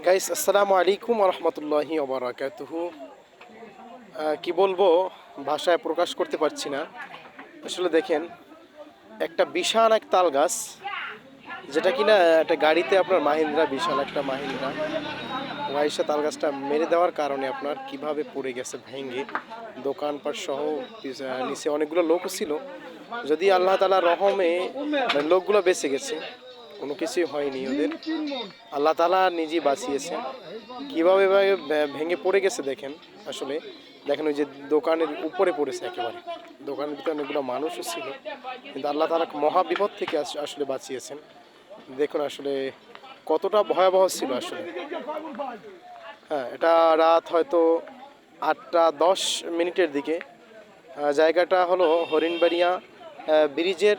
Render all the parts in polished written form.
Guys, আসসালামু আলাইকুম রহমতুল্লাহি ওবরাকাতুহু। কি বলবো, ভাষায় প্রকাশ করতে পারছি না। আসলে দেখেন, একটা বিশাল এক তাল গাছ, যেটা কিনা একটা গাড়িতে আপনার মাহিন্দ্রা, বিশাল একটা মাহিন্দ্রা ওয়াইশা তাল গাছটা মেরে দেওয়ার কারণে আপনার কিভাবে পড়ে গেছে ভেঙে, দোকানপাট সহ নিচে অনেকগুলো লোকও ছিল। যদি আল্লাহ তাআলা রহমে মানে লোকগুলো বেঁচে গেছে, কোনো কিছুই হয়নি ওদের। আল্লাহ তাআলা নিজেই বাঁচিয়েছেন। কীভাবে এভাবে ভেঙে পড়ে গেছে দেখেন। আসলে দেখেন, ওই যে দোকানের উপরে পড়েছে একেবারে। দোকানের ভিতরে অনেকগুলো মানুষও ছিল, কিন্তু আল্লাহ তাআলা মহা বিপদ থেকে আসলে বাঁচিয়েছেন। দেখুন আসলে কতটা ভয়াবহ ছিল আসলে। হ্যাঁ, এটা রাত হয়তো 8টা 10 মিনিটের দিকে। জায়গাটা হলো হরিণবাড়িয়া ব্রিজের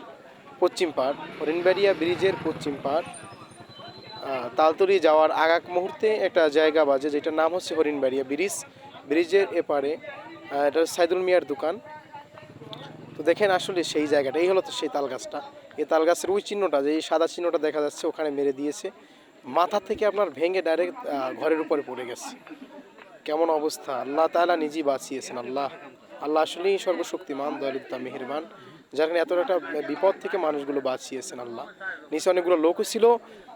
পশ্চিম পাড়। হরিণবাড়িয়া ব্রিজের পশ্চিম পাড়, তালতলি যাওয়ার আগ মুহূর্তে একটা জায়গা বাজে, যেটার নাম হচ্ছে হরিণবাড়িয়া ব্রিজ। ব্রিজের এপারে এটা সাইদুল মিয়ার দোকান। তো দেখেন আসলে সেই জায়গাটা, এই হলো তো সেই তাল গাছটা। এই তাল গাছের ওই চিহ্নটা, যে এই সাদা চিহ্নটা দেখা যাচ্ছে, ওখানে মেরে দিয়েছে। মাথা থেকে আপনার ভেঙে ডাইরেক্ট ঘরের উপরে পড়ে গেছে। কেমন অবস্থা! আল্লাহ তাআলা নিজেই বাঁচিয়েছেন। আল্লাহ আল্লাহ আসলেই সর্বশক্তিমান, দয়ালুতা মেহেরবান, যার কারণে এত একটা বিপদ থেকে মানুষগুলো বাঁচিয়েছেন আল্লাহ। নিচে অনেকগুলো লোকও ছিল,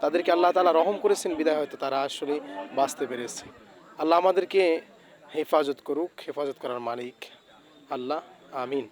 তাদেরকে আল্লাহ তাআলা রহম করেছেন বিধায় হয়তো তারা আসলে বাঁচতে পেরেছে। আল্লাহ আমাদেরকে হেফাজত করুক, হেফাজত করার মালিক আল্লাহ। আমিন।